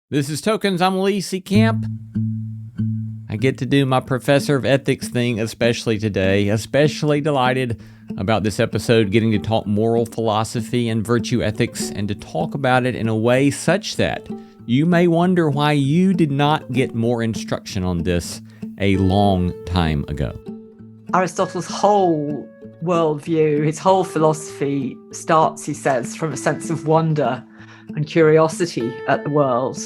This is Tokens. I'm Lee C. Camp. I get to do my professor of ethics thing, especially today. Especially delighted about this episode, getting to talk moral philosophy and virtue ethics, and to talk about it in a way such that you may wonder why you did not get more instruction on this a long time ago. Aristotle's whole worldview, his whole philosophy starts, he says, from a sense of wonder and curiosity at the world.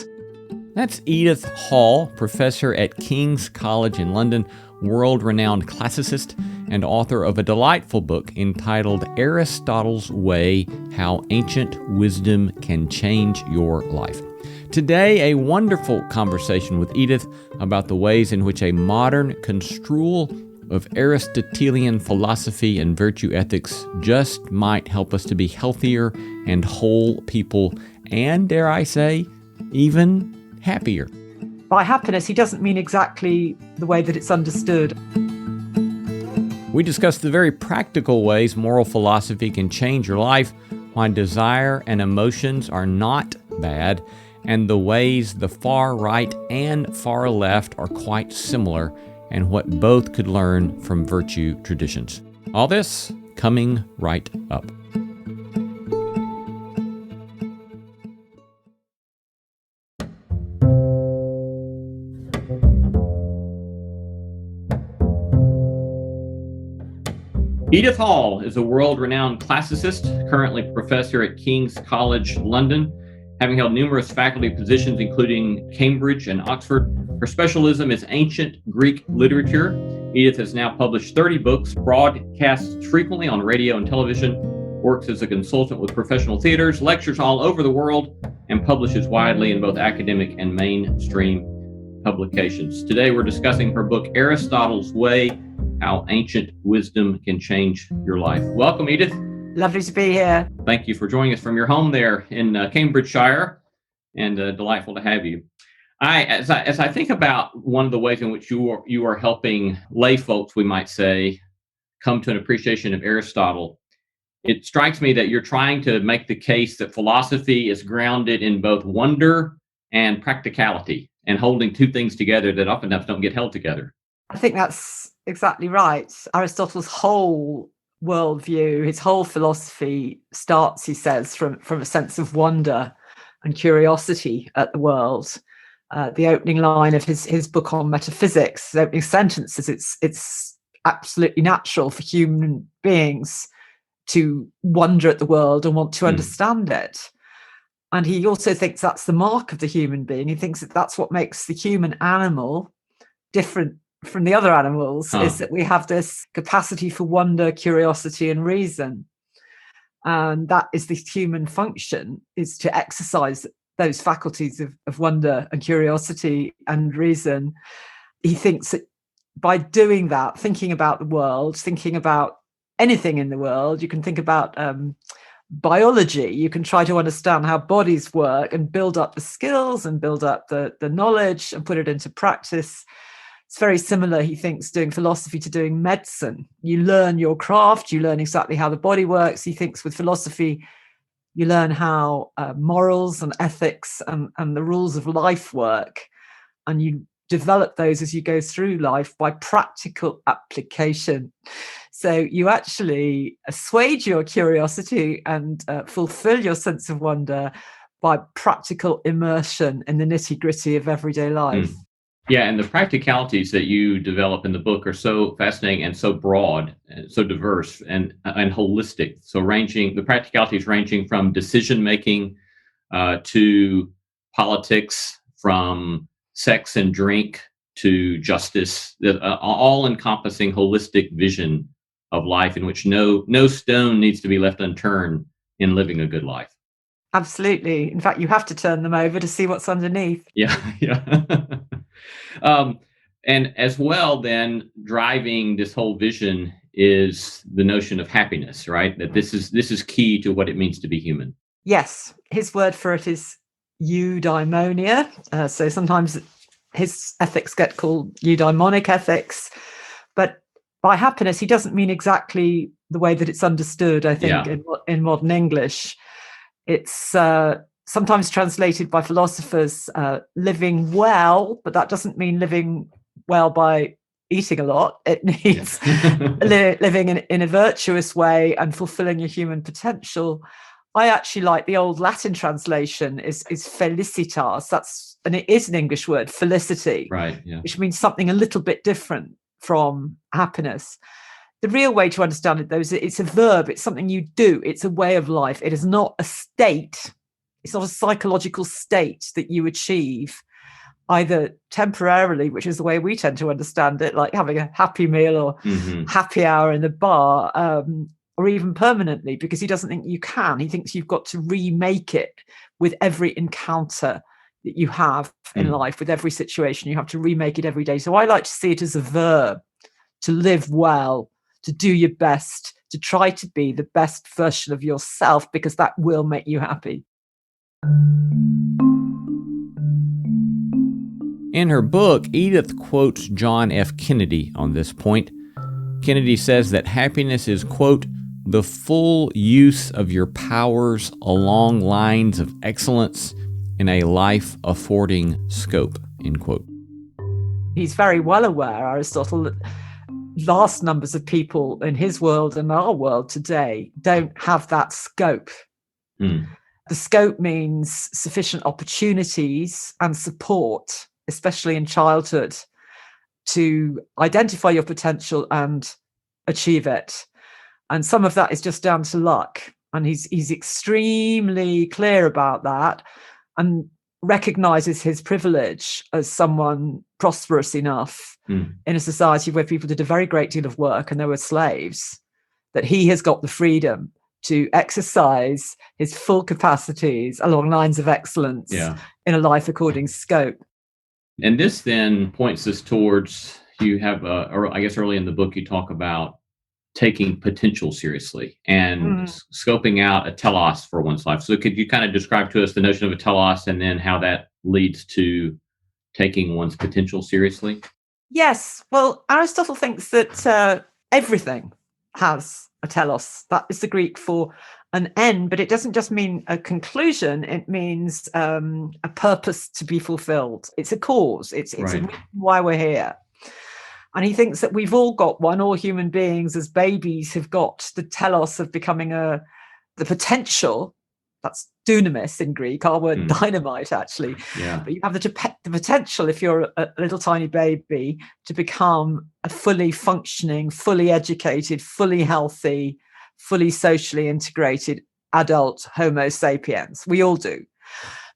That's Edith Hall, professor at King's College in London, world-renowned classicist, and author of a delightful book entitled Aristotle's Way: How Ancient Wisdom Can Change Your Life. Today, a wonderful conversation with Edith about the ways in which a modern construal of Aristotelian philosophy and virtue ethics just might help us to be healthier and whole people, and, dare I say, even happier. By happiness, he doesn't mean exactly the way that it's understood. We discuss the very practical ways moral philosophy can change your life, why desire and emotions are not bad, and the ways the far right and far left are quite similar, and what both could learn from virtue traditions. All this coming right up. Edith Hall is a world-renowned classicist, currently professor at King's College, London, having held numerous faculty positions, including Cambridge and Oxford. Her specialism is ancient Greek literature. Edith has now published 30 books, broadcasts frequently on radio and television, works as a consultant with professional theaters, lectures all over the world, and publishes widely in both academic and mainstream publications. Today, we're discussing her book, Aristotle's Way: How Ancient Wisdom Can Change Your Life. Welcome, Edith. Lovely to be here. Thank you for joining us from your home there in Cambridgeshire, and delightful to have you. As I think about one of the ways in which you are helping lay folks, we might say, come to an appreciation of Aristotle, it strikes me that you're trying to make the case that philosophy is grounded in both wonder and practicality, and holding two things together that oftentimes don't get held together. I think that's exactly right. Aristotle's whole worldview, his whole philosophy starts, he says, from a sense of wonder and curiosity at the world. The opening line of his book on metaphysics, the opening sentence is it's absolutely natural for human beings to wonder at the world and want to understand it. And he also thinks that's the mark of the human being. He thinks that that's what makes the human animal different from the other animals, is that we have this capacity for wonder, curiosity, and reason. And that is the human function, is to exercise those faculties of wonder and curiosity and reason. He thinks that by doing that, thinking about the world, thinking about anything in the world, you can think about biology, you can try to understand how bodies work and build up the skills and build up the knowledge and put it into practice. It's very similar, he thinks, doing philosophy to doing medicine. You learn your craft, you learn exactly how the body works. He thinks with philosophy, you learn how morals and ethics and the rules of life work, and you develop those as you go through life by practical application. So you actually assuage your curiosity and fulfill your sense of wonder by practical immersion in the nitty-gritty of everyday life. Yeah, and the practicalities that you develop in the book are so fascinating and so broad, and so diverse and holistic. So the practicalities ranging from decision making to politics, from sex and drink to justice, all encompassing holistic vision of life in which no stone needs to be left unturned in living a good life. Absolutely. In fact, you have to turn them over to see what's underneath. Yeah. And as well, then, driving this whole vision is the notion of happiness, right? That this is key to what it means to be human. Yes. His word for it is eudaimonia. So sometimes his ethics get called eudaimonic ethics. But by happiness, he doesn't mean exactly the way that it's understood, I think, in modern English. It's sometimes translated by philosophers living well, but that doesn't mean living well by eating a lot. It means living in a virtuous way and fulfilling your human potential. I actually like the old Latin translation is felicitas. And it is an English word, felicity, right? Yeah. Which means something a little bit different from happiness. The real way to understand it, though, is it's a verb. It's something you do. It's a way of life. It is not a state. It's not a psychological state that you achieve either temporarily, which is the way we tend to understand it, like having a happy meal or happy hour in the bar, or even permanently, because he doesn't think you can. He thinks you've got to remake it with every encounter that you have in life, with every situation. You have to remake it every day. So I like to see it as a verb, to live well, to do your best, to try to be the best version of yourself, because that will make you happy. In her book, Edith quotes John F. Kennedy on this point. Kennedy says that happiness is, quote, the full use of your powers along lines of excellence in a life affording scope, end quote. He's very well aware, Aristotle, that vast numbers of people in his world and our world today don't have that scope. The scope means sufficient opportunities and support, especially in childhood, to identify your potential and achieve it. And some of that is just down to luck. And he's extremely clear about that and recognizes his privilege as someone prosperous enough in a society where people did a very great deal of work and there were slaves, that he has got the freedom to exercise his full capacities along lines of excellence in a life according scope. And this then points us towards, you have, I guess early in the book, you talk about taking potential seriously and scoping out a telos for one's life. So could you kind of describe to us the notion of a telos and then how that leads to taking one's potential seriously? Yes. Well, Aristotle thinks that everything has a telos. That is the Greek for an end, but it doesn't just mean a conclusion. It means a purpose to be fulfilled. It's a cause. It's a reason why we're here. And he thinks that we've all got one. All human beings as babies have got the telos of becoming the potential. That's dunamis in Greek, our word dynamite, actually. Yeah. But you have the potential, if you're a little tiny baby, to become a fully functioning, fully educated, fully healthy, fully socially integrated adult Homo sapiens. We all do.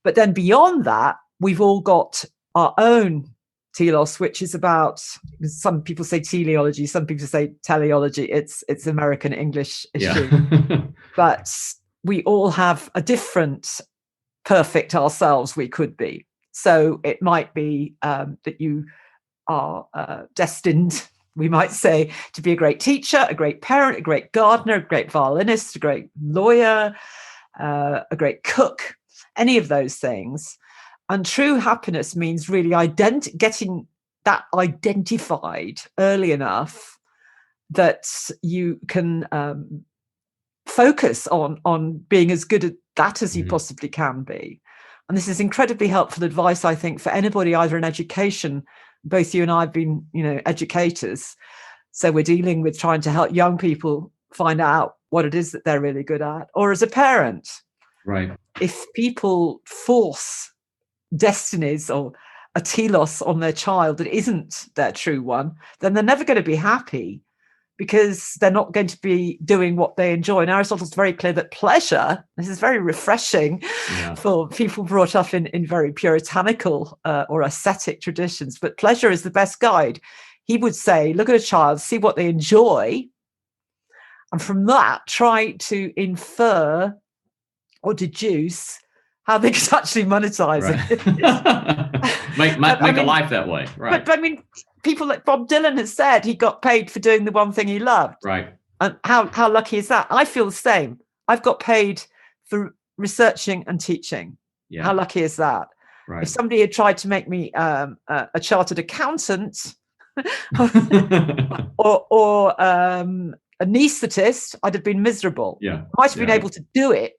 But then beyond that, we've all got our own telos, which is about, some people say teleology, some people say teleology. It's American English issue. Yeah. But we all have a different perfect ourselves we could be. So it might be that you are destined, we might say, to be a great teacher, a great parent, a great gardener, a great violinist, a great lawyer, a great cook, any of those things. And true happiness means really getting that identified early enough that you can focus on being as good at that as you possibly can be. And this is incredibly helpful advice, I think, for anybody either in education. Both you and I have been, educators. So we're dealing with trying to help young people find out what it is that they're really good at, or as a parent. Right. If people force destinies or a telos on their child that isn't their true one, then they're never going to be happy, because they're not going to be doing what they enjoy. And Aristotle's very clear that pleasure, this is very refreshing for people brought up in very puritanical or ascetic traditions, but pleasure is the best guide. He would say, look at a child, see what they enjoy, and from that, try to infer or deduce how they could actually monetize it. make a life that way. Right. But I mean, people like Bob Dylan has said he got paid for doing the one thing he loved. Right. And how lucky is that? I feel the same. I've got paid for researching and teaching. Yeah. How lucky is that? Right. If somebody had tried to make me a chartered accountant or anaesthetist, I'd have been miserable. Yeah. I might have been able to do it,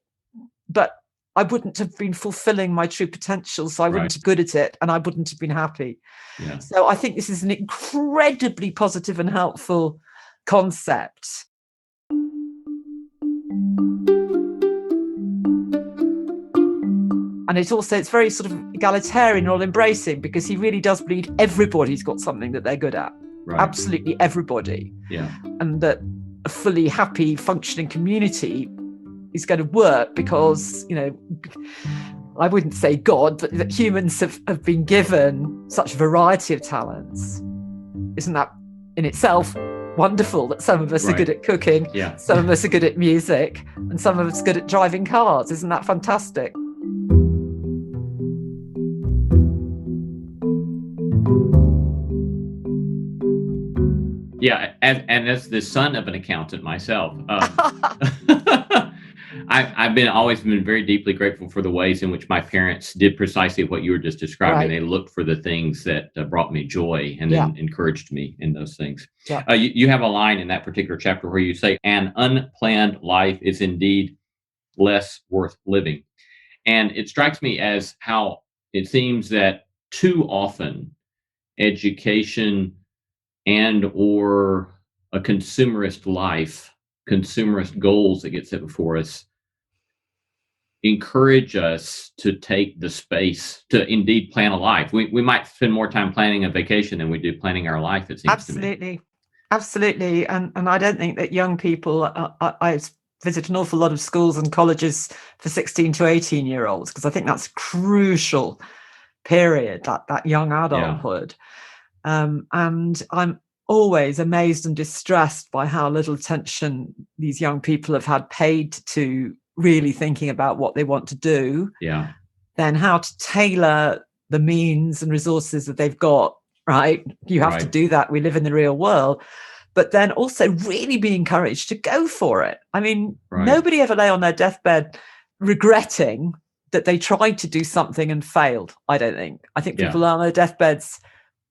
but I wouldn't have been fulfilling my true potential. So I wouldn't have been good at it and I wouldn't have been happy. Yeah. So I think this is an incredibly positive and helpful concept. And it's very sort of egalitarian, all embracing, because he really does believe everybody's got something that they're good at. Right. Absolutely everybody. Yeah. And that a fully happy, functioning community is going to work because, I wouldn't say God, but that humans have been given such a variety of talents. Isn't that in itself wonderful that some of us are good at cooking, some of us are good at music, and some of us are good at driving cars? Isn't that fantastic? Yeah, and as the son of an accountant myself, I've always been very deeply grateful for the ways in which my parents did precisely what you were just describing. Right. They looked for the things that brought me joy and then encouraged me in those things. Yeah. You have a line in that particular chapter where you say, "An unplanned life is indeed less worth living." And it strikes me as how it seems that too often education and or a consumerist life, consumerist goals that get set before us, encourage us to take the space to indeed plan a life. We might spend more time planning a vacation than we do planning our life, it seems to me. Absolutely. And I don't think that young people, I visit an awful lot of schools and colleges for 16 to 18-year-olds, because I think that's a crucial period, that young adulthood. And I'm always amazed and distressed by how little attention these young people have had paid to really thinking about what they want to do. Yeah. Then how to tailor the means and resources that they've got, right? You have to do that. We live in the real world. But then also really be encouraged to go for it. I mean, nobody ever lay on their deathbed regretting that they tried to do something and failed, I don't think. I think people are on their deathbeds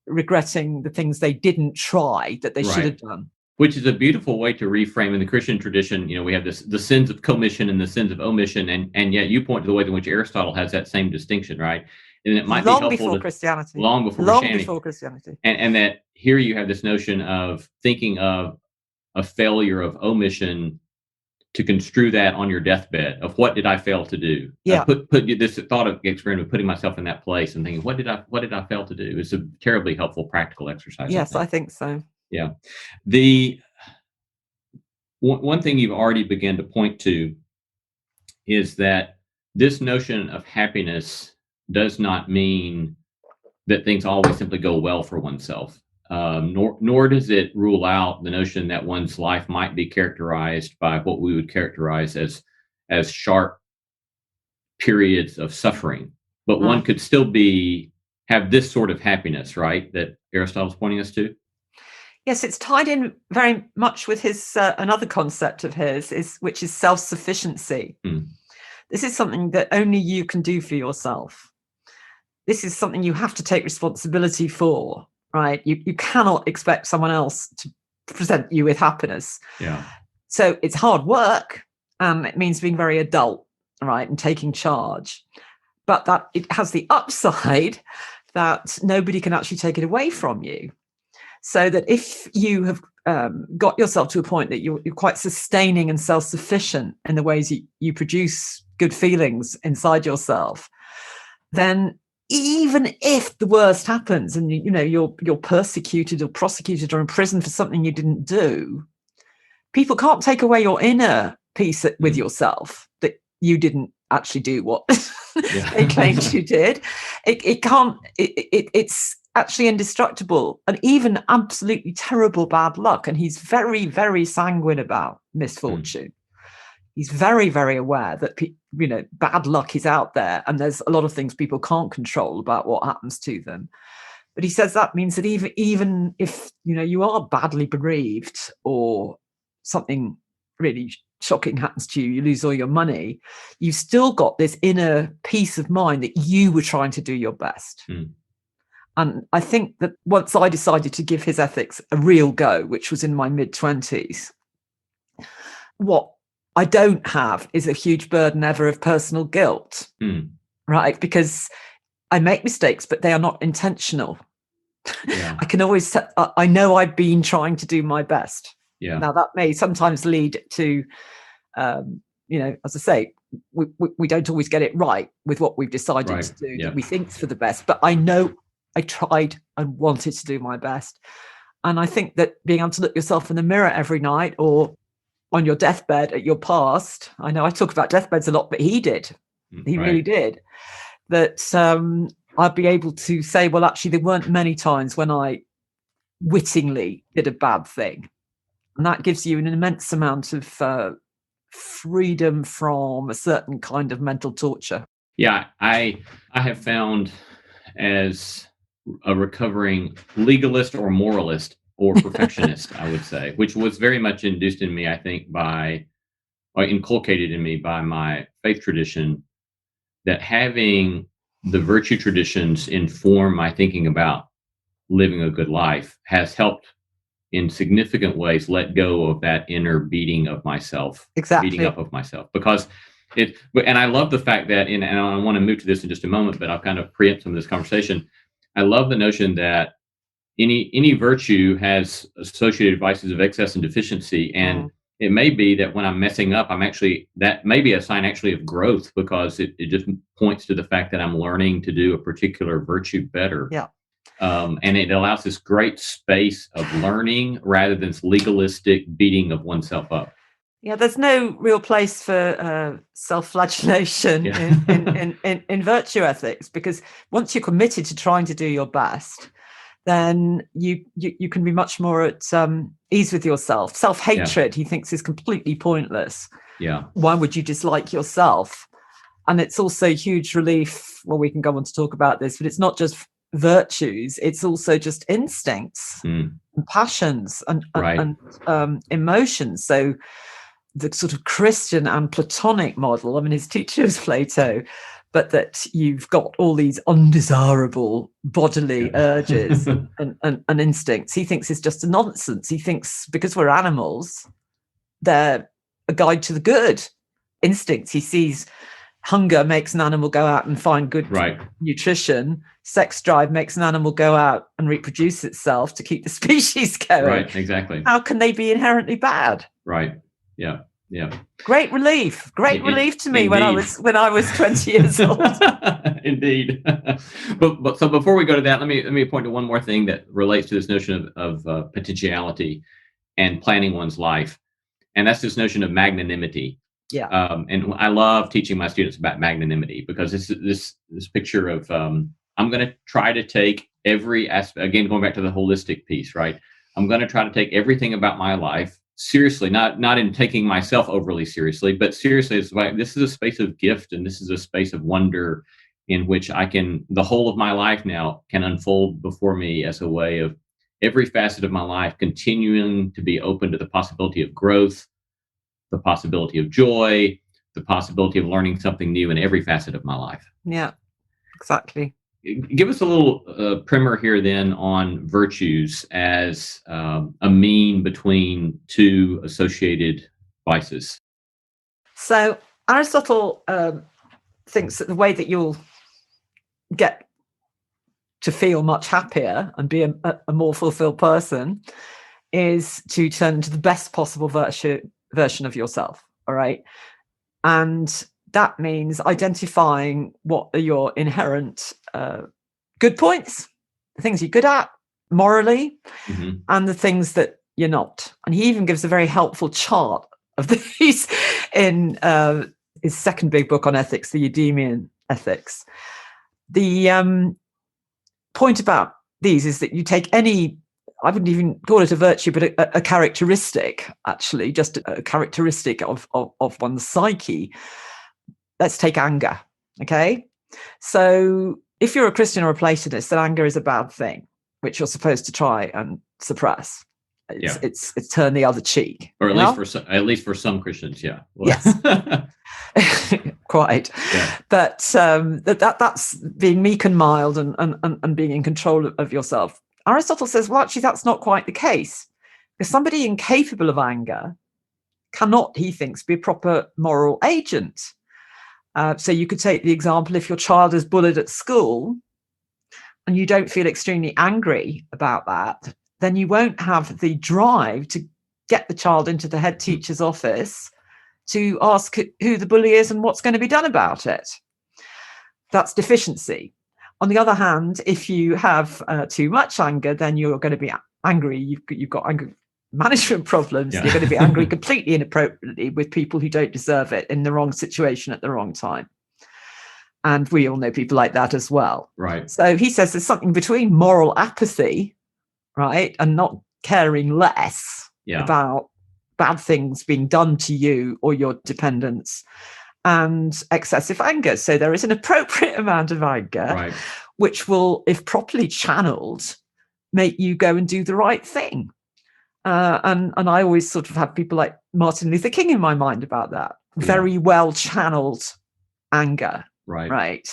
regretting the things they didn't try that they should have done. Which is a beautiful way to reframe in the Christian tradition. We have the sins of commission and the sins of omission, and yet you point to the ways in which Aristotle has that same distinction, right? And it might be helpful before Christianity. Long before Christianity. And that here you have this notion of thinking of a failure of omission to construe that on your deathbed of what did I fail to do? Yeah. Put this thought of experiment of putting myself in that place and thinking, what did I fail to do? It's a terribly helpful practical exercise. Yes, I think so. Yeah. The one thing you've already begun to point to is that this notion of happiness does not mean that things always simply go well for oneself. Nor does it rule out the notion that one's life might be characterized by what we would characterize as sharp periods of suffering. But one could still have this sort of happiness, right? That Aristotle's pointing us to. Yes, it's tied in very much with his another concept of his, which is self-sufficiency. This is something that only you can do for yourself. This is something you have to take responsibility for. Right, you cannot expect someone else to present you with happiness. Yeah. So it's hard work, and it means being very adult, right, and taking charge. But that it has the upside that nobody can actually take it away from you. So that if you have got yourself to a point that you're quite sustaining and self-sufficient in the ways you produce good feelings inside yourself, then even if the worst happens and you're persecuted or prosecuted or imprisoned for something you didn't do, people can't take away your inner peace with yourself that you didn't actually do what they claimed you did. It can't. It's actually indestructible. And even absolutely terrible bad luck, and he's very, very sanguine about misfortune. He's very, very aware that bad luck is out there, and there's a lot of things people can't control about what happens to them. But he says that means that even if you are badly bereaved or something really shocking happens to you, you lose all your money, you've still got this inner peace of mind that you were trying to do your best. And I think that once I decided to give his ethics a real go, which was in my mid-20s, what I don't have is a huge burden ever of personal guilt, right? Because I make mistakes, but they are not intentional. Yeah. I can always, I know I've been trying to do my best. Yeah. Now that may sometimes lead to, as I say, we don't always get it right with what we've decided to do that we think's for the best, but I know I tried and wanted to do my best. And I think that being able to look yourself in the mirror every night or on your deathbed at your past, I know I talk about deathbeds a lot, but he did. He really did. That I'd be able to say, well, actually, there weren't many times when I wittingly did a bad thing. And that gives you an immense amount of freedom from a certain kind of mental torture. Yeah, I have found as a recovering legalist or moralist or perfectionist, I would say, which was very much induced in me, I think, inculcated in me by my faith tradition, that having the virtue traditions inform my thinking about living a good life has helped in significant ways let go of that inner beating of myself, beating up of myself, because and I love the fact that, and I want to move to this in just a moment, but I'll kind of preempt some of this conversation. I love the notion that any virtue has associated vices of excess and deficiency, and it may be that when I'm messing up, that may be a sign actually of growth, because it just points to the fact that I'm learning to do a particular virtue better. Yeah. And it allows this great space of learning rather than this legalistic beating of oneself up. Yeah, there's no real place for self-flagellation in virtue ethics, because once you're committed to trying to do your best, then you can be much more at ease with yourself. Self-hatred, he thinks, is completely pointless. Yeah. Why would you dislike yourself? And it's also huge relief. Well, we can go on to talk about this, but it's not just virtues, it's also just instincts and passions and emotions. So the sort of Christian and Platonic model, I mean, his teacher was Plato, but that you've got all these undesirable bodily urges and instincts, he thinks is just a nonsense. He thinks because we're animals, they're a guide to the good. Instincts, he sees hunger makes an animal go out and find good nutrition. Sex drive makes an animal go out and reproduce itself to keep the species going. Right, exactly. How can they be inherently bad? Right. Yeah. Yeah. Great relief to me when I was 20 years old. Indeed. But so before we go to that, let me point to one more thing that relates to this notion of potentiality and planning one's life, and that's this notion of magnanimity. Yeah. And I love teaching my students about magnanimity, because this picture of I'm going to try to take every aspect, again, going back to the holistic piece, right? I'm going to try to take everything about my life seriously, not in taking myself overly seriously, but seriously, it's like, this is a space of gift, and this is a space of wonder in which the whole of my life now can unfold before me as a way of every facet of my life continuing to be open to the possibility of growth, the possibility of joy, the possibility of learning something new in every facet of my life. Yeah, exactly. Give us a little primer here then on virtues as a mean between two associated vices. So Aristotle thinks that the way that you'll get to feel much happier and be a more fulfilled person is to turn to the best possible version of yourself. All right. And that means identifying what are your inherent good points, the things you're good at morally, and the things that you're not. And he even gives a very helpful chart of these in his second big book on ethics, the Eudemian Ethics. The point about these is that you take any, I wouldn't even call it a virtue, but a characteristic, actually, just a characteristic of one's psyche. Let's take anger, okay? So if you're a Christian or a Platonist, then anger is a bad thing, which you're supposed to try and suppress. It's turn the other cheek. Or at least for some Christians, yeah. Yes. Quite. Yeah. But that's being meek and mild and being in control of yourself. Aristotle says, well, actually, that's not quite the case. Because somebody incapable of anger cannot, he thinks, be a proper moral agent. So you could take the example, if your child is bullied at school and you don't feel extremely angry about that, then you won't have the drive to get the child into the head teacher's office to ask who the bully is and what's going to be done about it. That's deficiency. On the other hand, if you have too much anger, then you're going to be angry. You've got anger management problems. You're going to be angry completely inappropriately with people who don't deserve it, in the wrong situation at the wrong time. And we all know people like that as well. Right. So he says there's something between moral apathy, right, and not caring less about bad things being done to you or your dependents, and excessive anger. So there is an appropriate amount of anger, which will, if properly channeled, make you go and do the right thing. And I always sort of have people like Martin Luther King in my mind about that. Very well channeled anger. Right.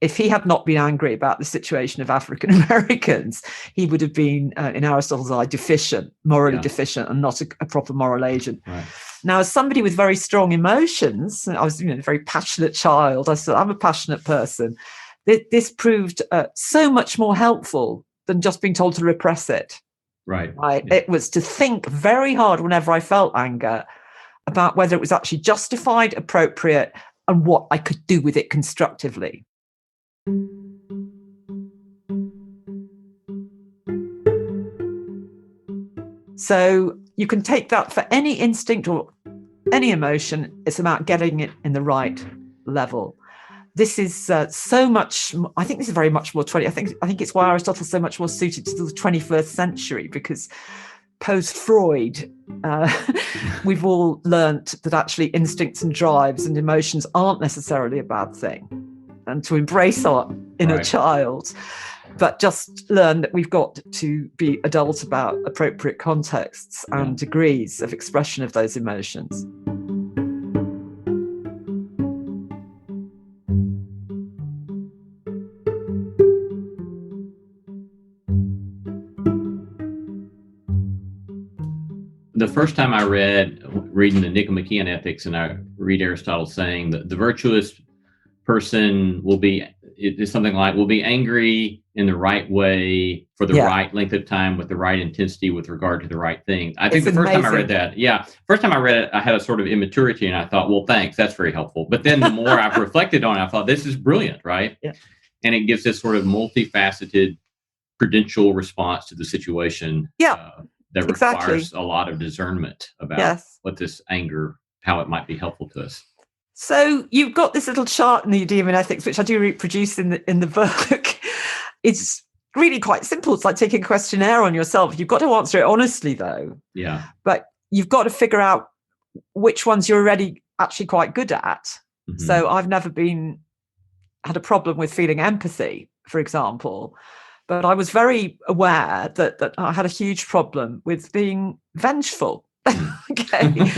If he had not been angry about the situation of African Americans, he would have been, in Aristotle's eye, deficient, morally deficient, and not a proper moral agent. Right. Now, as somebody with very strong emotions, I was a very passionate child. I said, I'm a passionate person. This proved so much more helpful than just being told to repress it. Right. Yeah. It was to think very hard whenever I felt anger about whether it was actually justified, appropriate, and what I could do with it constructively. So you can take that for any instinct or any emotion. It's about getting it in the right level. This is so much. I think this is very much more 20. I think it's why Aristotle's so much more suited to the 21st century, because post-Freud, we've all learnt that actually instincts and drives and emotions aren't necessarily a bad thing, and to embrace our inner child, but just learn that we've got to be adult about appropriate contexts and degrees of expression of those emotions. The first time I reading the Nicomachean Ethics, and I read Aristotle saying that the virtuous person will be angry in the right way for the right length of time with the right intensity with regard to the right thing. I think the first time I read that, I had a sort of immaturity, and I thought, well, thanks, that's very helpful. But then the more I've reflected on it, I thought, this is brilliant, right? Yeah. And it gives this sort of multifaceted prudential response to the situation. That requires a lot of discernment about what this anger, how it might be helpful to us. So you've got this little chart in the Demon Ethics, which I do reproduce in the book. It's really quite simple. It's like taking a questionnaire on yourself. You've got to answer it honestly, though. Yeah. But you've got to figure out which ones you're already actually quite good at. Mm-hmm. So I've never had a problem with feeling empathy, for example. But I was very aware that I had a huge problem with being vengeful. Okay.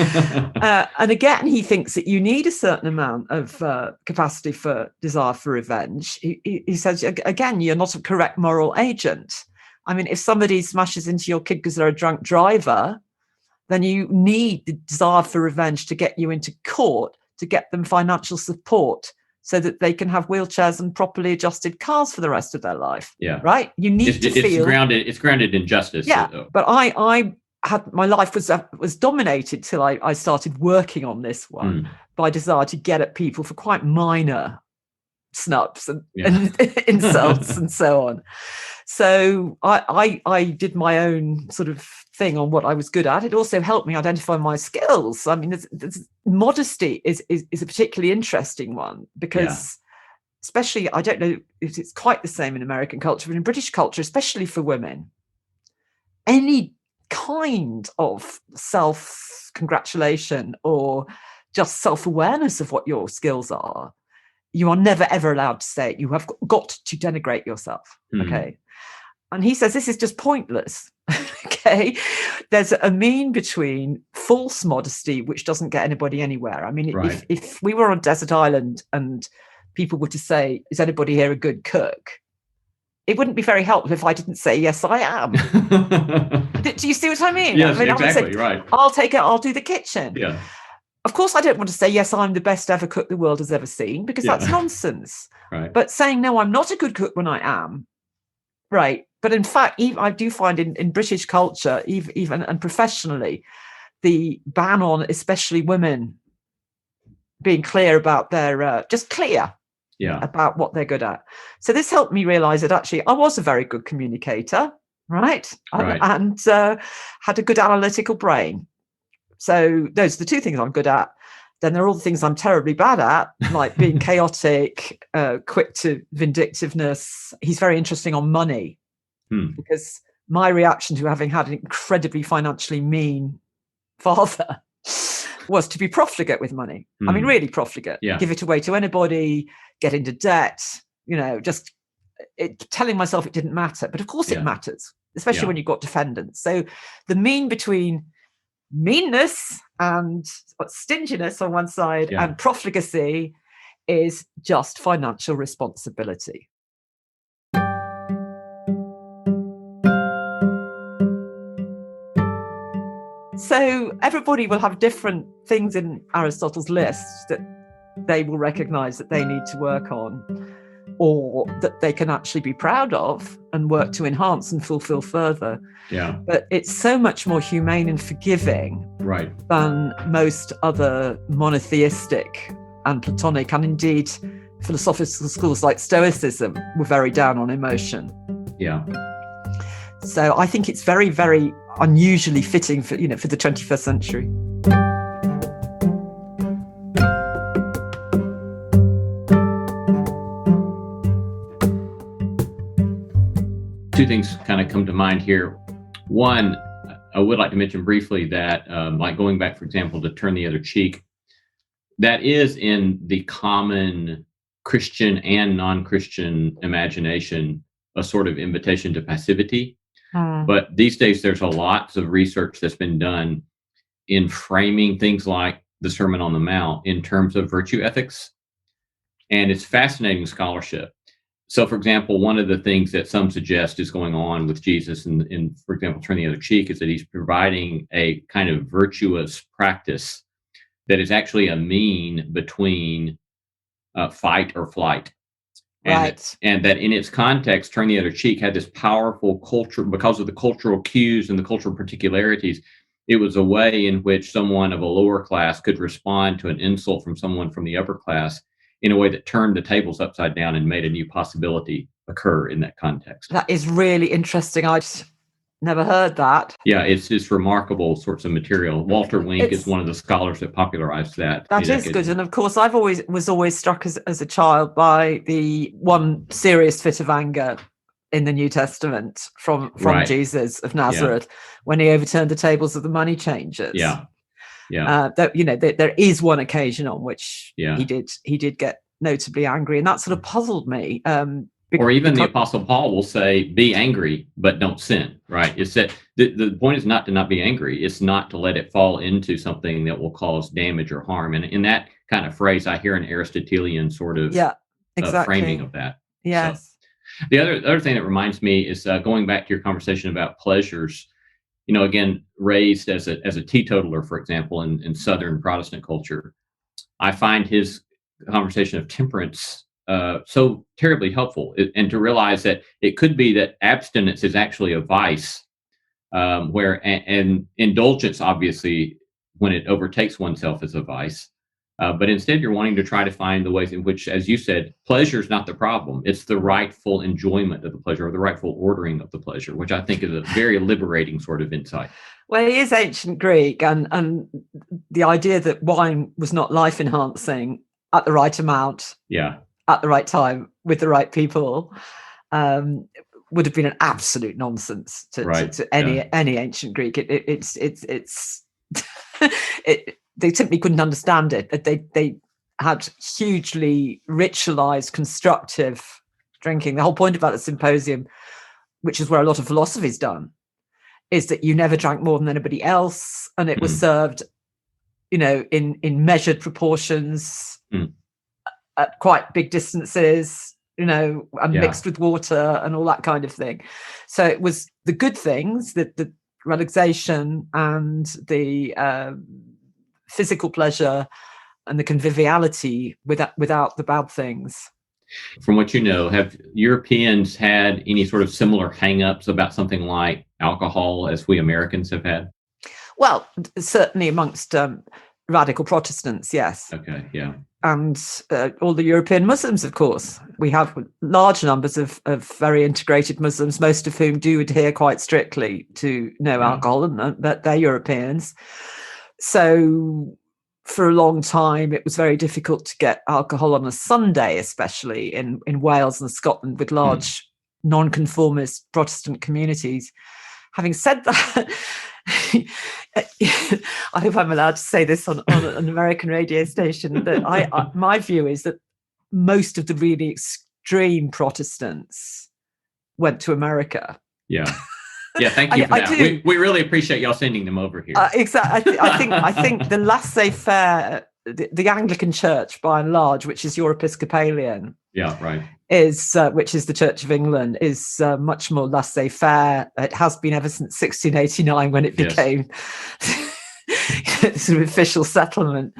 And again, he thinks that you need a certain amount of capacity for desire for revenge. He says, again, you're not a correct moral agent. I mean, if somebody smashes into your kid because they're a drunk driver, then you need the desire for revenge to get you into court, to get them financial support, so that they can have wheelchairs and properly adjusted cars for the rest of their life. Yeah. Right? You need to feel... It's grounded in justice. Yeah. But I had... My life was dominated till I started working on this one by desire to get at people for quite minor snubs and insults and so on. So I did my own sort of thing on what I was good at. It also helped me identify my skills. I mean, modesty is a particularly interesting one, because especially, I don't know if it's quite the same in American culture, but in British culture, especially for women, any kind of self-congratulation or just self-awareness of what your skills are, you are never, ever allowed to say it. You have got to denigrate yourself. Okay. And he says this is just pointless. Okay. There's a mean between false modesty, which doesn't get anybody anywhere. I mean, if we were on a desert island and people were to say, is anybody here a good cook? it wouldn't be very helpful if I didn't say, yes, I am. Do you see what I mean? Yes, I mean, exactly, I would say, right. I'll take it, I'll do the kitchen. Yeah. Of course, I don't want to say, yes, I'm the best ever cook the world has ever seen, because Yeah. that's nonsense. Right. But saying, no, I'm not a good cook when I am, right. But in fact, I do find in British culture, even and professionally, the ban on especially women being clear about their, just clear about what they're good at. So this helped me realize that actually I was a very good communicator, right? And had a good analytical brain. So those are the two things I'm good at. Then there are all the things I'm terribly bad at, like being chaotic, quick to vindictiveness. He's very interesting on money, because my reaction to having had an incredibly financially mean father was to be profligate with money. I mean, really profligate. Give it away to anybody, get into debt, just telling myself it didn't matter. But of course it matters, especially when you've got defendants. So the mean between meanness and stinginess on one side and profligacy is just financial responsibility. So everybody will have different things in Aristotle's list that they will recognize that they need to work on, or that they can actually be proud of and work to enhance and fulfill further. Yeah. But it's so much more humane and forgiving than most other monotheistic and Platonic, and indeed philosophical schools like Stoicism were very down on emotion. Yeah. So I think it's very, very unusually fitting for the 21st century. Two things kind of come to mind here. One, I would like to mention briefly that, like going back, for example, to turn the other cheek, that is in the common Christian and non-Christian imagination, a sort of invitation to passivity. But these days, there's a lot of research that's been done in framing things like the Sermon on the Mount in terms of virtue ethics. And it's fascinating scholarship. So, for example, one of the things that some suggest is going on with Jesus in, for example, Turn the Other Cheek, is that he's providing a kind of virtuous practice that is actually a mean between fight or flight. And that in its context, Turn the Other Cheek had this powerful culture, because of the cultural cues and the cultural particularities. It was a way in which someone of a lower class could respond to an insult from someone from the upper class in a way that turned the tables upside down and made a new possibility occur in that context. That is really interesting. I'd never heard that. Yeah, it's remarkable sorts of material. Walter Wink is one of the scholars that popularized that. That is good. And of course, I was always struck as a child by the one serious fit of anger in the New Testament from Jesus of Nazareth, when he overturned the tables of the money changers. There is one occasion on which he did get notably angry, and that sort of puzzled me. Or even the Apostle Paul will say, be angry, but don't sin, right? It's that the point is not to not be angry. It's not to let it fall into something that will cause damage or harm. And in that kind of phrase, I hear an Aristotelian sort of framing of that. Yes. So, the other thing that reminds me is going back to your conversation about pleasures, again, raised as a teetotaler, for example, in Southern Protestant culture, I find his conversation of temperance so terribly helpful, and to realize that it could be that abstinence is actually a vice, where and indulgence, obviously, when it overtakes oneself, is a vice. But instead, you're wanting to try to find the ways in which, as you said, pleasure is not the problem. It's the rightful enjoyment of the pleasure, or the rightful ordering of the pleasure, which I think is a very liberating sort of insight. Well, he is ancient Greek, and the idea that wine was not life-enhancing at the right amount, at the right time, with the right people, would have been an absolute nonsense to any ancient Greek. They simply couldn't understand it. They had hugely ritualized, constructive drinking. The whole point about the symposium, which is where a lot of philosophy is done, is that you never drank more than anybody else, and it was served, in measured proportions, at quite big distances, and mixed with water and all that kind of thing. So it was the good things, the relaxation and the physical pleasure and the conviviality without the bad things. From what you know, have Europeans had any sort of similar hang-ups about something like alcohol as we Americans have had? Well, certainly amongst radical Protestants, yes. Okay, yeah. And all the European Muslims, of course. We have large numbers of very integrated Muslims, most of whom do adhere quite strictly to no alcohol, and that they're Europeans. So for a long time, it was very difficult to get alcohol on a Sunday, especially in Wales and Scotland with large non-conformist Protestant communities. Having said that, I hope I'm allowed to say this on an American radio station, that my view is that most of the really extreme Protestants went to America. Yeah. Yeah, thank you for that. We really appreciate y'all sending them over here. Exactly. I think the laissez-faire, the Anglican Church, by and large, which is your Episcopalian, yeah, right, which is the Church of England, is much more laissez-faire. It has been ever since 1689 when it became sort of official settlement.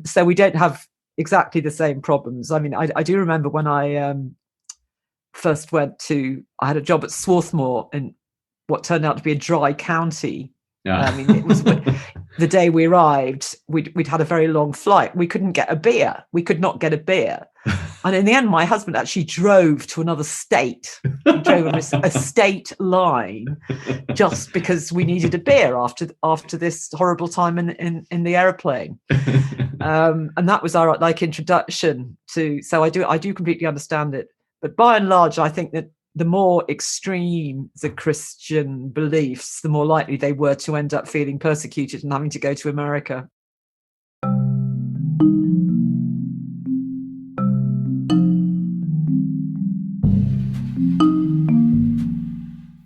So we don't have exactly the same problems. I mean, I do remember when I first I had a job at Swarthmore in what turned out to be a dry county. Yeah. I mean, it was the day we arrived, we'd had a very long flight. We couldn't get a beer. We could not get a beer. And in the end, my husband actually drove to another state. He drove a state line just because we needed a beer after this horrible time in the airplane. And that was our introduction to. So I do completely understand it. But by and large, I think that the more extreme the Christian beliefs, the more likely they were to end up feeling persecuted and having to go to America.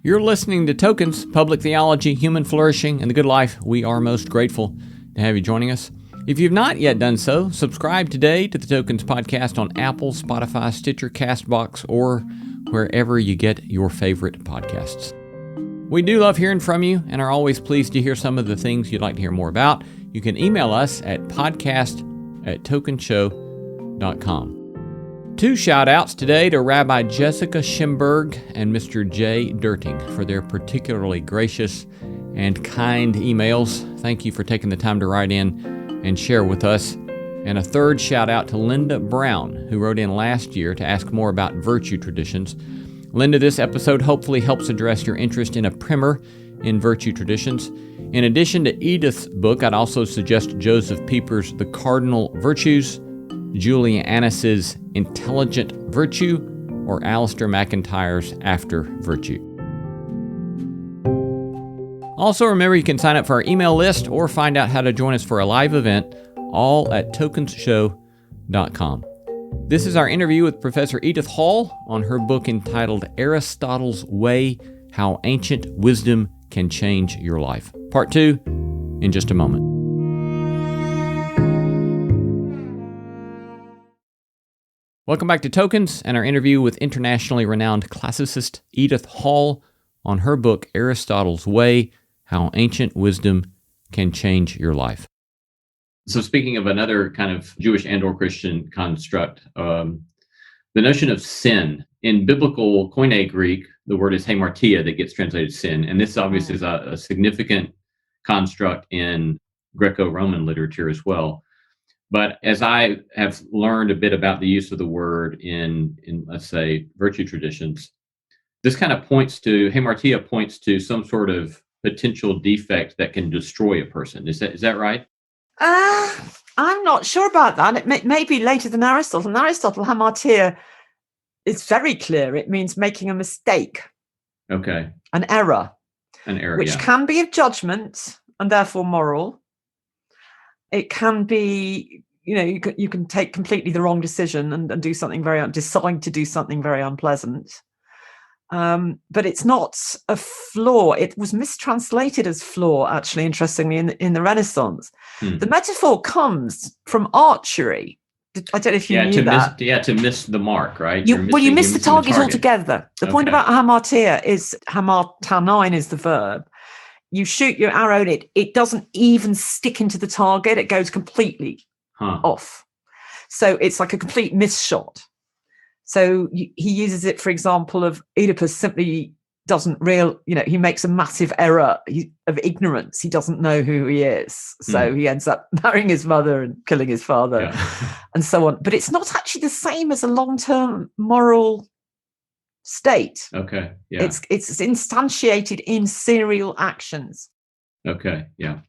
You're listening to Tokens, Public Theology, Human Flourishing, and the Good Life. We are most grateful to have you joining us. If you've not yet done so, subscribe today to the Tokens podcast on Apple, Spotify, Stitcher, CastBox, or wherever you get your favorite podcasts. We do love hearing from you and are always pleased to hear some of the things you'd like to hear more about. You can email us at podcast@tokenshow.com. 2 shout-outs today to Rabbi Jessica Schimberg and Mr. Jay Derting for their particularly gracious and kind emails. Thank you for taking the time to write in and share with us. And a 3rd shout out to Linda Brown, who wrote in last year to ask more about virtue traditions. Linda, this episode hopefully helps address your interest in a primer in virtue traditions. In addition to Edith's book, I'd also suggest Joseph Pieper's The Cardinal Virtues, Julia Annis's Intelligent Virtue, or Alistair McIntyre's After Virtue. Also, remember you can sign up for our email list or find out how to join us for a live event, all at tokensshow.com. This is our interview with Professor Edith Hall on her book entitled Aristotle's Way, How Ancient Wisdom Can Change Your Life. Part 2 in just a moment. Welcome back to Tokens and our interview with internationally renowned classicist Edith Hall on her book Aristotle's Way, How Ancient Wisdom Can Change Your Life. So speaking of another kind of Jewish and/or Christian construct, the notion of sin. In biblical Koine Greek, the word is hamartia that gets translated sin. And this obviously is a significant construct in Greco-Roman literature as well. But as I have learned a bit about the use of the word in let's say, virtue traditions, this kind of hamartia points to some sort of potential defect that can destroy a person. Is that right? I'm not sure about that. It may be later than Aristotle. In Aristotle, hamartia is very clear. It means making a mistake. Okay. An error. Which yeah. can be of judgment and therefore moral. It can be, you can take completely the wrong decision and do something decide to do something very unpleasant. But it's not a flaw. It was mistranslated as flaw, actually, interestingly, in the Renaissance. The metaphor comes from archery. I don't know if you knew that. To miss the mark, right? You miss the target altogether. The point about hamartia is hamartanein is the verb. You shoot your arrow and it doesn't even stick into the target. It goes completely off. So it's like a complete miss shot. So he uses it, for example, of Oedipus simply doesn't he makes a massive error of ignorance. He doesn't know who he is. So he ends up marrying his mother and killing his father and so on. But it's not actually the same as a long-term moral state. Okay. Yeah. It's instantiated in serial actions. Okay. Yeah.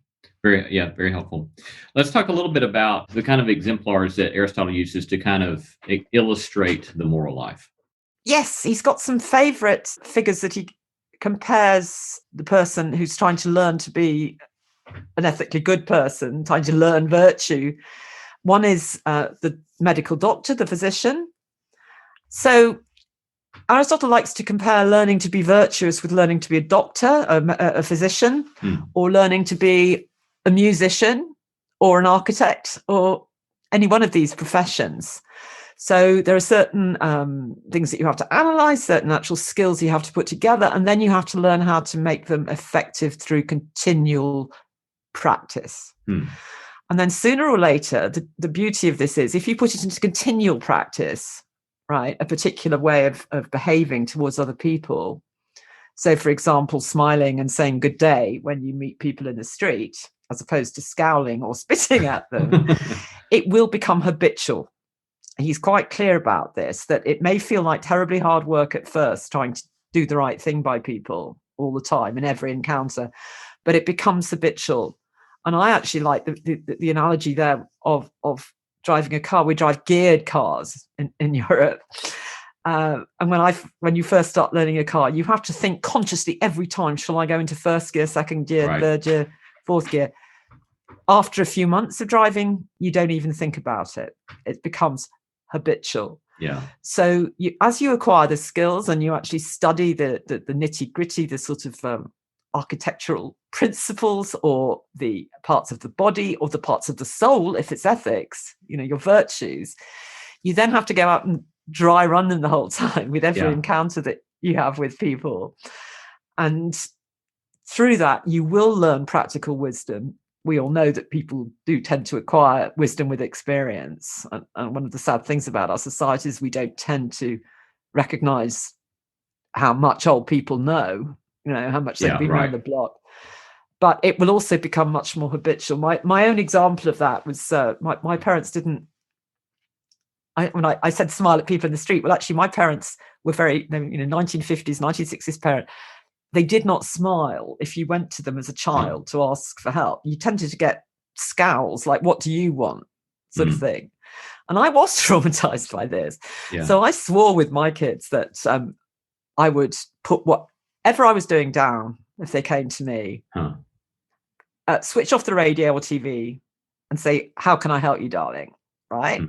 Very helpful. Let's talk a little bit about the kind of exemplars that Aristotle uses to kind of illustrate the moral life. Yes, he's got some favorite figures that he compares the person who's trying to learn to be an ethically good person, trying to learn virtue. One is the medical doctor, the physician. So Aristotle likes to compare learning to be virtuous with learning to be a doctor, a physician, or learning to be a musician or an architect or any one of these professions. So there are certain things that you have to analyze, certain actual skills you have to put together, and then you have to learn how to make them effective through continual practice. And then sooner or later, the beauty of this is if you put it into continual practice, right, a particular way of behaving towards other people. So, for example, smiling and saying good day when you meet people in the street, as opposed to scowling or spitting at them, it will become habitual. He's quite clear about this, that it may feel like terribly hard work at first, trying to do the right thing by people all the time in every encounter, but it becomes habitual. And I actually like the analogy there of driving a car. We drive geared cars in Europe. And when you first start learning a car, you have to think consciously every time, shall I go into first gear, second gear, third gear, fourth gear? After a few months of driving, you don't even think about it. It becomes habitual. Yeah. So as you acquire the skills and you actually study the nitty-gritty, the sort of architectural principles or the parts of the body or the parts of the soul, if it's ethics, your virtues, you then have to go out and dry run them the whole time with every encounter that you have with people. And through that, you will learn practical wisdom. We all know that people do tend to acquire wisdom with experience. And one of the sad things about our society is we don't tend to recognize how much old people know, how much they've been around the block. But it will also become much more habitual. My own example of that was my parents didn't. When I said smile at people in the street, well, actually, my parents were very, 1950s, 1960s parent. They did not smile if you went to them as a child to ask for help. You tended to get scowls, like, what do you want, sort of thing. And I was traumatized by this. Yeah. So I swore with my kids that I would put whatever I was doing down if they came to me, switch off the radio or TV and say, how can I help you, darling? Right?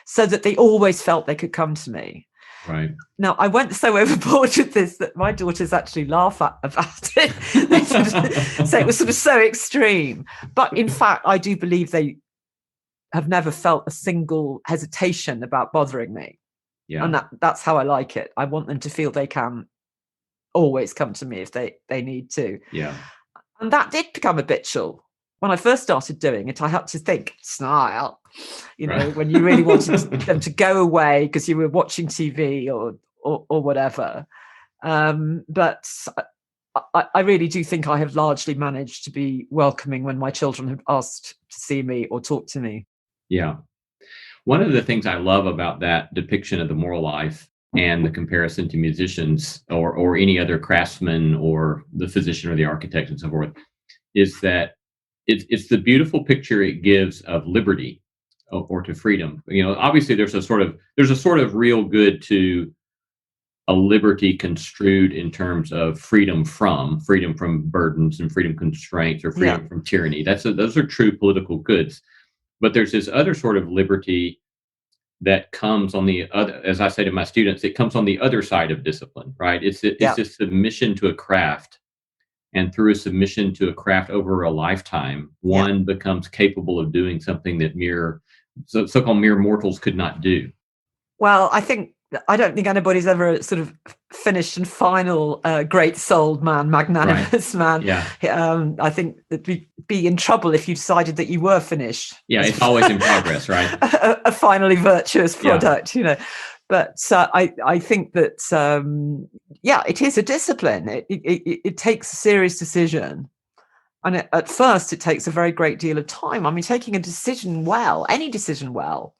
So that they always felt they could come to me. Right. Now, I went so overboard with this that my daughters actually laugh about it. They say it was sort of so extreme. But in fact, I do believe they have never felt a single hesitation about bothering me. Yeah. And that's how I like it. I want them to feel they can always come to me if they need to. Yeah. And that did become habitual. When I first started doing it, I had to think, smile, when you really wanted them to go away because you were watching TV or whatever. But I really do think I have largely managed to be welcoming when my children have asked to see me or talk to me. Yeah. One of the things I love about that depiction of the moral life and the comparison to musicians or any other craftsman or the physician or the architect and so forth is that it's the beautiful picture it gives of liberty or to freedom. Obviously there's a sort of real good to a liberty construed in terms of freedom from burdens and freedom constraints or freedom from tyranny. Those are true political goods. But there's this other sort of liberty that comes on the other, as I say to my students, it comes on the other side of discipline, right? It's this submission to a craft. And through a submission to a craft over a lifetime, one becomes capable of doing something that mere so-called mere mortals could not do. Well, I don't think anybody's ever sort of finished and final great-souled man, magnanimous man. Yeah. I think that we'd be in trouble if you decided that you were finished. Yeah, it's always in progress, right? a finally virtuous product, But I think that, it is a discipline. It takes a serious decision. And at first, it takes a very great deal of time. I mean, taking a decision well, any decision well,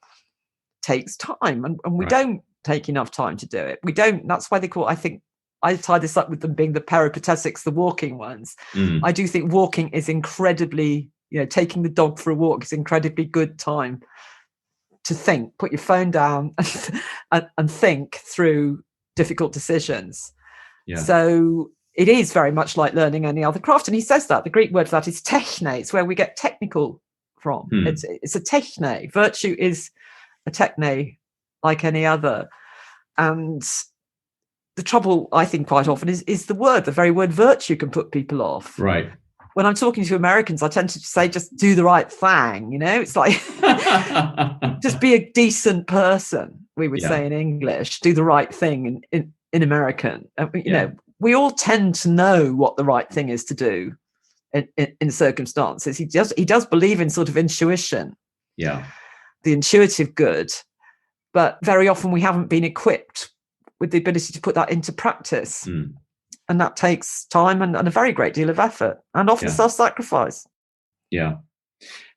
takes time. And we don't take enough time to do it. We don't. That's why I think I tie this up with them being the peripatetics, the walking ones. I do think walking is incredibly, taking the dog for a walk is incredibly good time to think, put your phone down and think through difficult decisions. Yeah. So it is very much like learning any other craft. And he says that the Greek word for that is techne. It's where we get technical from. It's a techne. Virtue is a techne like any other. And the trouble, I think, quite often is the very word virtue can put people off. Right. When I'm talking to Americans, I tend to say, just do the right thing. It's like, just be a decent person, we would say in English, do the right thing in American. We all tend to know what the right thing is to do in circumstances. He does believe in sort of intuition. Yeah. The intuitive good. But very often we haven't been equipped with the ability to put that into practice. And that takes time and a very great deal of effort and often self-sacrifice. Yeah.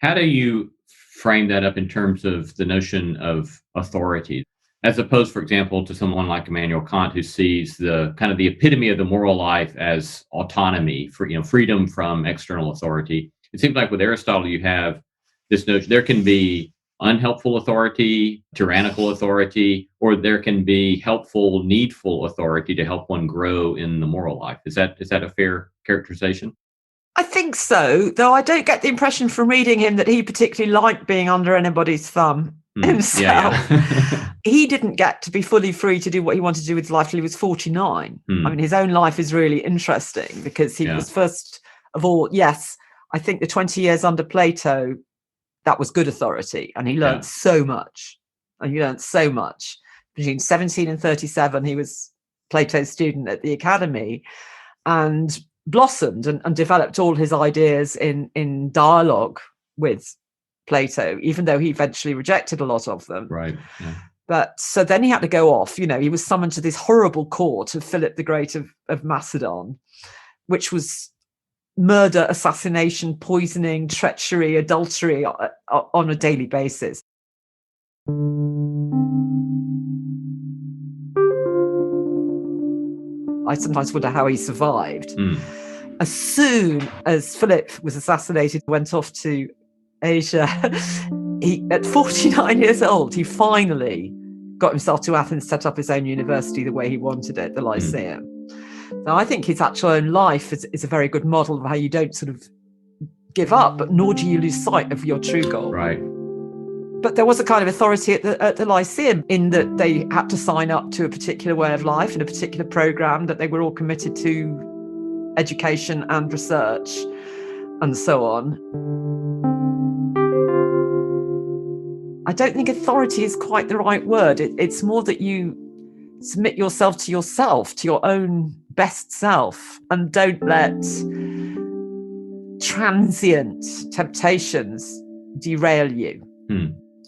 How do you frame that up in terms of the notion of authority, as opposed, for example, to someone like Immanuel Kant, who sees the kind of the epitome of the moral life as autonomy, freedom from external authority? It seems like with Aristotle, you have this notion there can be unhelpful authority, tyrannical authority, or there can be helpful, needful authority to help one grow in the moral life. Is that a fair characterization? I think so, though I don't get the impression from reading him that he particularly liked being under anybody's thumb himself. Yeah. He didn't get to be fully free to do what he wanted to do with his life till he was 49. I mean, his own life is really interesting because he was, first of all, I think the 20 years under Plato, that was good authority, and he learned so much. Between 17 and 37, he was Plato's student at the academy and blossomed and developed all his ideas in dialogue with Plato, even though he eventually rejected a lot of them. Right. Yeah. But so then he had to go off. He was summoned to this horrible court of Philip the Great of Macedon, which was murder, assassination, poisoning, treachery, adultery on a daily basis. I sometimes wonder how he survived. As soon as Philip was assassinated, went off to Asia, at 49 years old, he finally got himself to Athens, set up his own university the way he wanted it, the Lyceum. So I think his actual own life is a very good model of how you don't sort of give up, but nor do you lose sight of your true goal. Right. But there was a kind of authority at the Lyceum in that they had to sign up to a particular way of life and a particular program, that they were all committed to education and research and so on. I don't think authority is quite the right word. It's more that you submit yourself, to your own best self, and don't let transient temptations derail you.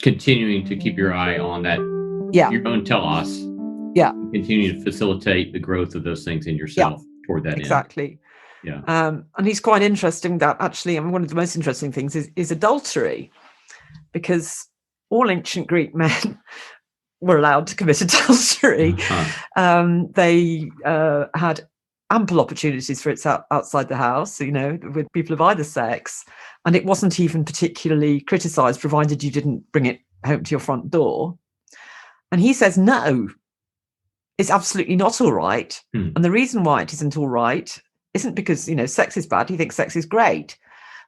Continuing to keep your eye on that, your own telos. Yeah. Continue to facilitate the growth of those things in yourself toward that end. Exactly. Yeah. And he's quite interesting that actually, one of the most interesting things is adultery, because all ancient Greek men were allowed to commit adultery. They had ample opportunities for it outside the house, with people of either sex. And it wasn't even particularly criticised, provided you didn't bring it home to your front door. And he says, no, it's absolutely not all right. And the reason why it isn't all right isn't because, sex is bad. He thinks sex is great,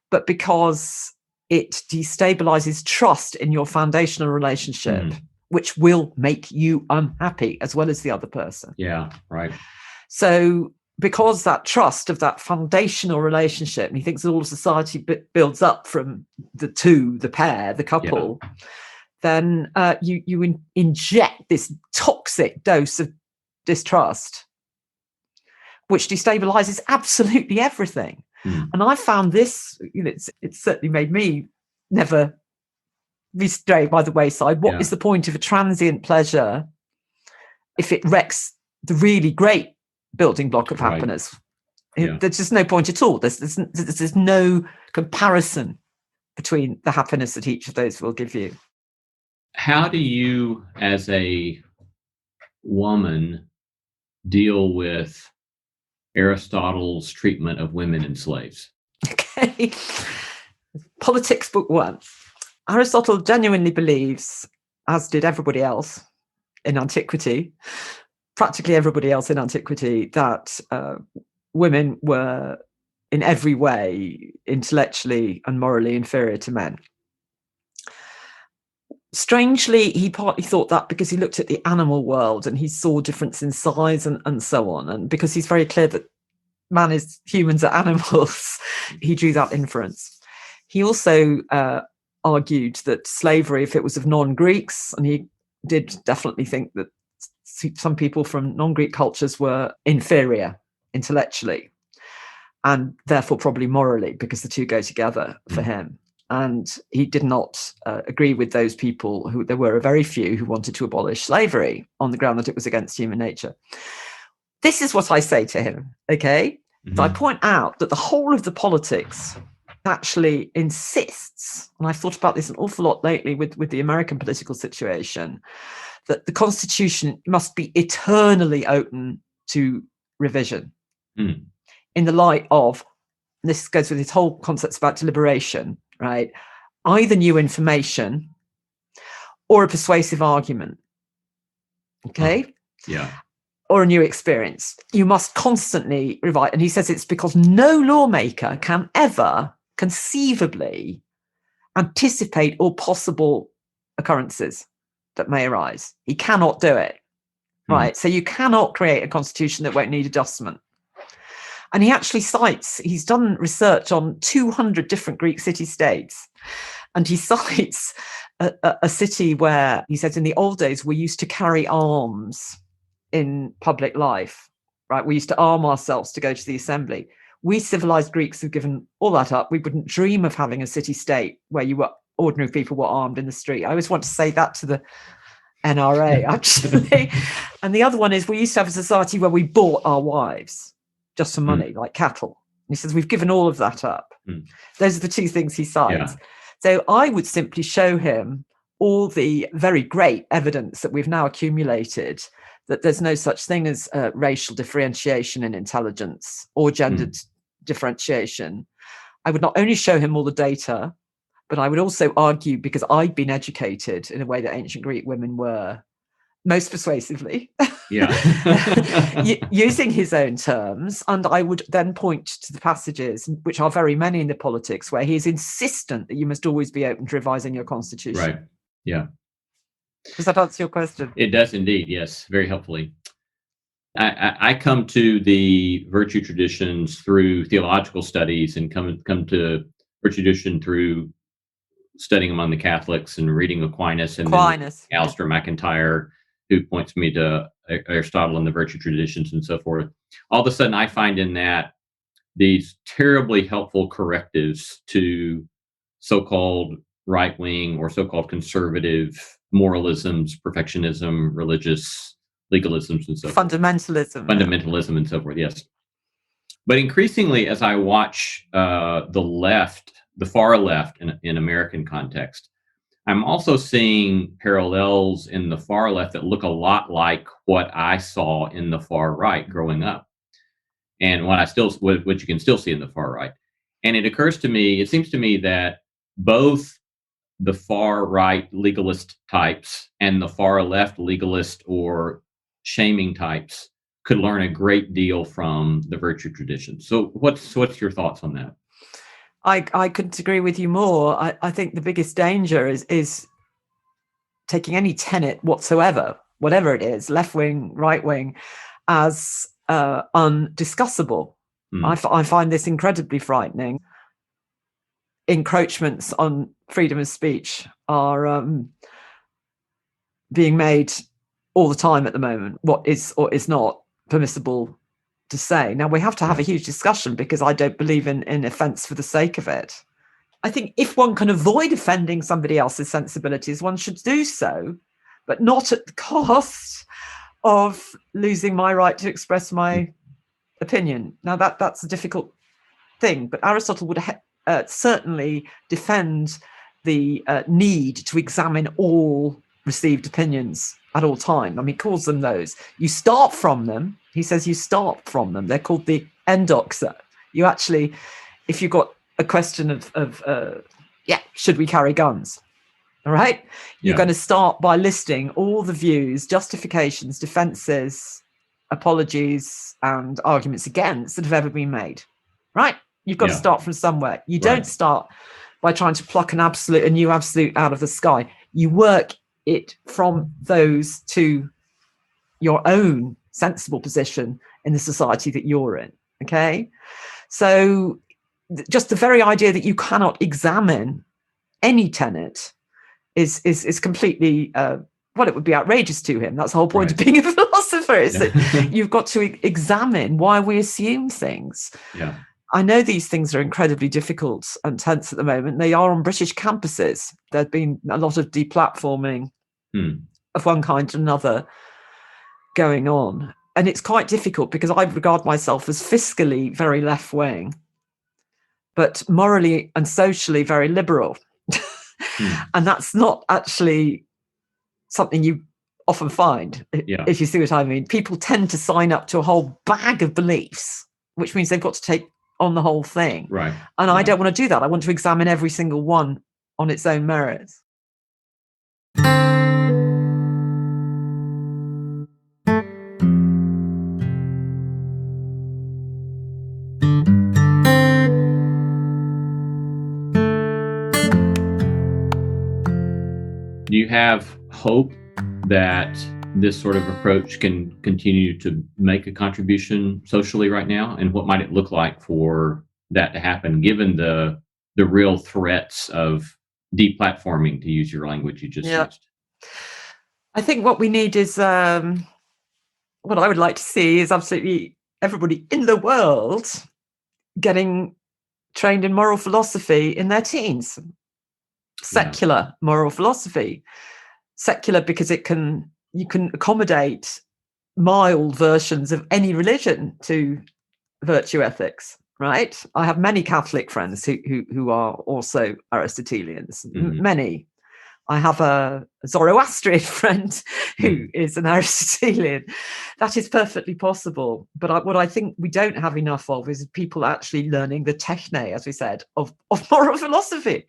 but because it destabilizes trust in your foundational relationship, which will make you unhappy as well as the other person. Yeah, right. So because that trust of that foundational relationship, and he thinks that all of society builds up from the pair, the couple, then you inject this toxic dose of distrust, which destabilizes absolutely everything. And I found this, it's certainly made me never be strayed by the wayside. What is the point of a transient pleasure if it wrecks the really great building block of happiness? There's just no point at all. There's no comparison between the happiness that each of those will give you. How do you, as a woman, deal with Aristotle's treatment of women and slaves? Okay. Politics Book 1. Aristotle genuinely believes, as did everybody else in antiquity, practically everybody else in antiquity, that women were in every way intellectually and morally inferior to men. Strangely, he partly thought that because he looked at the animal world and he saw difference in size and so on. And because he's very clear that man is humans are animals, he drew that inference. He also argued that slavery, if it was of non-Greeks, and he did definitely think that some people from non-Greek cultures were inferior intellectually and therefore probably morally, because the two go together for him. And he did not agree with those people there were a very few who wanted to abolish slavery on the ground that it was against human nature. This is what I say to him, okay? So I point out that the whole of the politics actually insists, and I've thought about this an awful lot lately with the American political situation, that the Constitution must be eternally open to revision in the light of, this goes with his whole concepts about deliberation, right? Either new information or a persuasive argument, okay? Or a new experience. You must constantly revise. And he says it's because no lawmaker can ever conceivably anticipate all possible occurrences that may arise. He cannot do it, right? So you cannot create a constitution that won't need adjustment. And he actually cites, he's done research on 200 different Greek city-states. And he cites a city where, he says, in the old days, we used to carry arms in public life, right? We used to arm ourselves to go to the assembly. We civilized Greeks have given all that up. We wouldn't dream of having a city-state where ordinary people were armed in the street. I always want to say that to the NRA, actually. And the other one is, we used to have a society where we bought our wives just for money, like cattle. And he says, we've given all of that up. Those are the two things he cites. So I would simply show him all the very great evidence that we've now accumulated that there's no such thing as racial differentiation in intelligence or gendered differentiation. I would not only show him all the data, but I would also argue, because I'd been educated in a way that ancient Greek women were, most persuasively, using his own terms. And I would then point to the passages, which are very many in the politics, where he is insistent that you must always be open to revising your constitution. Right. Yeah. Does that answer your question? It does indeed. Yes. Very helpfully. I come to the virtue traditions through theological studies, and come to virtue tradition through studying among the Catholics and reading Aquinas and Alistair MacIntyre, who points me to Aristotle and the virtue traditions and so forth. All of a sudden, I find in that these terribly helpful correctives to so-called right-wing or so-called conservative moralisms, perfectionism, religious legalisms, and so forth. Fundamentalism and so forth, yes. But increasingly, as I watch the far left in American context, I'm also seeing parallels in the far left that look a lot like what I saw in the far right growing up, and what you can still see in the far right. And it seems to me that both the far right legalist types and the far left legalist or shaming types could learn a great deal from the virtue tradition. So what's your thoughts on that? I couldn't agree with you more. I think the biggest danger is taking any tenet whatsoever, whatever it is, left wing, right wing, as undiscussable. I find this incredibly frightening. Encroachments on freedom of speech are being made all the time at the moment, what is or is not permissible to say. Now, we have to have a huge discussion, because I don't believe in offence for the sake of it. I think if one can avoid offending somebody else's sensibilities, one should do so, but not at the cost of losing my right to express my opinion. Now, that's a difficult thing, but Aristotle would certainly defend the need to examine all received opinions at all time. I mean, he calls them those. You start from them. He says you start from them. They're called the endoxa. You actually, if you've got a question of should we carry guns? All right. You're going to start by listing all the views, justifications, defenses, apologies, and arguments against that have ever been made. Right. You've got to start from somewhere. You don't start by trying to pluck a new absolute out of the sky. You work it from those to your own sensible position in the society that you're in. Okay. So just the very idea that you cannot examine any tenet is completely it would be outrageous to him. That's the whole point of being a philosopher, is that you've got to examine why we assume things. I know these things are incredibly difficult and tense at the moment. They are on British campuses. There's been a lot of deplatforming of one kind or another going on. And it's quite difficult, because I regard myself as fiscally very left-wing, but morally and socially very liberal. And that's not actually something you often find, if you see what I mean. People tend to sign up to a whole bag of beliefs, which means they've got to take on the whole thing. Right. And I don't want to do that. I want to examine every single one on its own merits. Do you have hope that this sort of approach can continue to make a contribution socially right now? And what might it look like for that to happen, given the real threats of deplatforming, to use your language you just used? I think what we need is, what I would like to see is absolutely everybody in the world getting trained in moral philosophy in their teens. Secular moral philosophy. Secular because you can accommodate mild versions of any religion to virtue ethics, right? I have many Catholic friends who are also Aristotelians. Many. I have a Zoroastrian friend who is an Aristotelian. That is perfectly possible. But what I think we don't have enough of is people actually learning the techne, as we said, of moral philosophy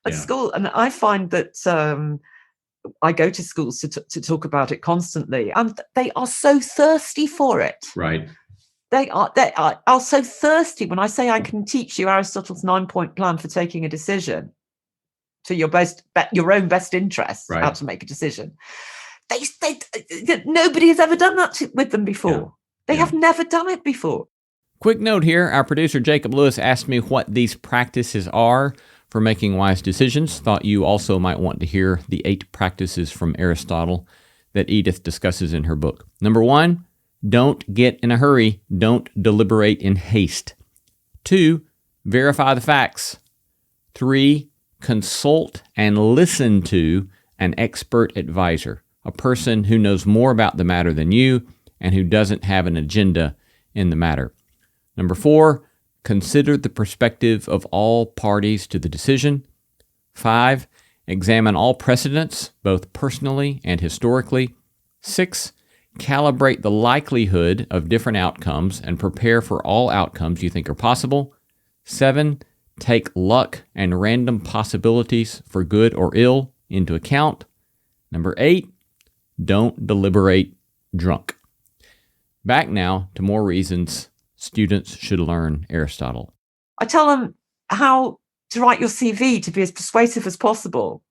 at school. And I find that I go to schools to talk about it constantly, and they are so thirsty for it. Right. They are so thirsty. When I say I can teach you Aristotle's 9-point plan for taking a decision to your own best interest, how to make a decision. Nobody has ever done that with them before. They have never done it before. Quick note here, our producer Jacob Lewis asked me what these practices are for making wise decisions. Thought you also might want to hear the 8 practices from Aristotle that Edith discusses in her book. Number 1, don't get in a hurry. Don't deliberate in haste. 2, verify the facts. 3, consult and listen to an expert advisor, a person who knows more about the matter than you and who doesn't have an agenda in the matter. Number 4, consider the perspective of all parties to the decision. 5, examine all precedents, both personally and historically. 6, calibrate the likelihood of different outcomes and prepare for all outcomes you think are possible. 7, take luck and random possibilities for good or ill into account. Number 8, don't deliberate drunk. Back now to more reasons students should learn Aristotle. I tell them how to write your CV to be as persuasive as possible,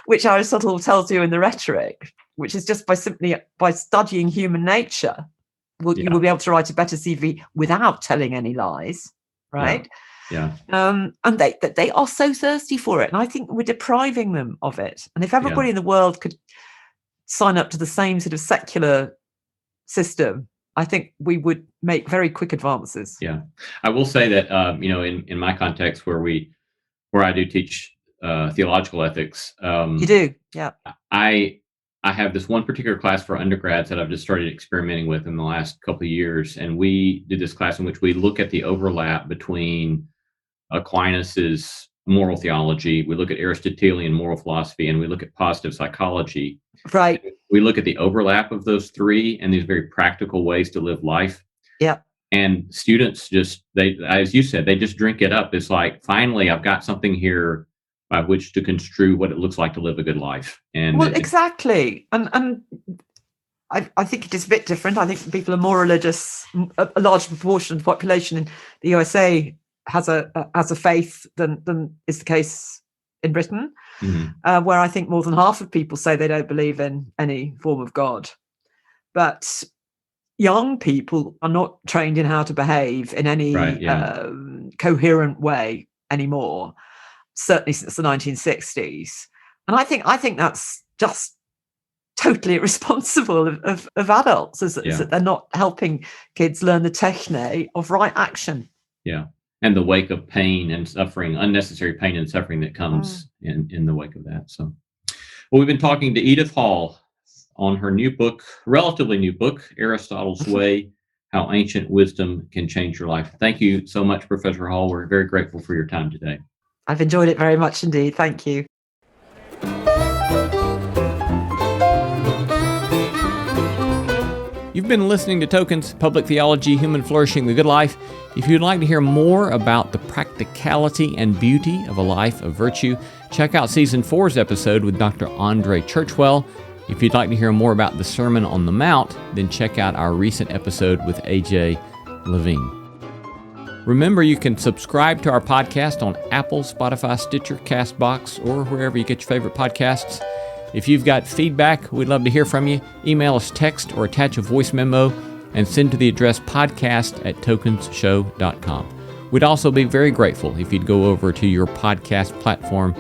which Aristotle tells you in the Rhetoric, which is just by studying human nature, you will be able to write a better CV without telling any lies, right? Yeah. And they are so thirsty for it. And I think we're depriving them of it. And if everybody in the world could sign up to the same sort of secular system, I think we would make very quick advances. Yeah. I will say that, in my context where I do teach theological ethics. You do? Yeah. I have this one particular class for undergrads that I've just started experimenting with in the last couple of years. And we do this class in which we look at the overlap between Aquinas's moral theology, we look at Aristotelian moral philosophy, and we look at positive psychology. Right. We look at the overlap of those three and these very practical ways to live life. Yeah. And students as you said, they just drink it up. It's like, finally, I've got something here by which to construe what it looks like to live a good life. And exactly. And I think it is a bit different. I think people are more religious. A large proportion of the population in the USA has a faith than is the case in Britain, where I think more than half of people say they don't believe in any form of God. But young people are not trained in how to behave in any coherent way anymore, certainly since the 1960s. And I think that's just totally irresponsible of adults, is that they're not helping kids learn the technique of right action. Yeah. And the wake of pain and suffering, unnecessary pain and suffering that comes in the wake of that. So, well, we've been talking to Edith Hall on her new book, relatively new book, Aristotle's Way, How Ancient Wisdom Can Change Your Life. Thank you so much, Professor Hall. We're very grateful for your time today. I've enjoyed it very much indeed. Thank you. You've been listening to Tokens, Public Theology, Human Flourishing, the Good Life. If you'd like to hear more about the practicality and beauty of a life of virtue, check out Season 4's episode with Dr. Andre Churchwell. If you'd like to hear more about the Sermon on the Mount, then check out our recent episode with A.J. Levine. Remember, you can subscribe to our podcast on Apple, Spotify, Stitcher, CastBox, or wherever you get your favorite podcasts. If you've got feedback, we'd love to hear from you. Email us, text, or attach a voice memo, and send to the address podcast@tokensshow.com. We'd also be very grateful if you'd go over to your podcast platform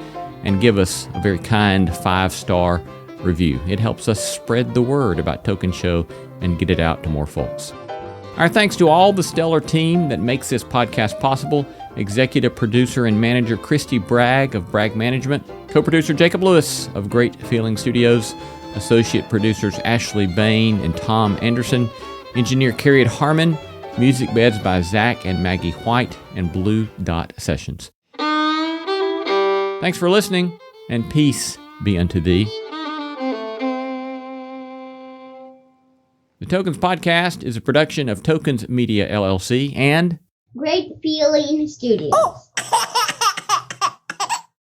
and give us a very kind 5-star review. It helps us spread the word about Token Show and get it out to more folks. Our thanks to all the stellar team that makes this podcast possible. Executive producer and manager Christy Bragg of Bragg Management, co-producer Jacob Lewis of Great Feeling Studios, associate producers Ashley Bain and Tom Anderson, engineer Carriot Harmon, music beds by Zach and Maggie White, and Blue Dot Sessions. Thanks for listening, and peace be unto thee. The Tokens Podcast is a production of Tokens Media, LLC, and Great Feeling Studios.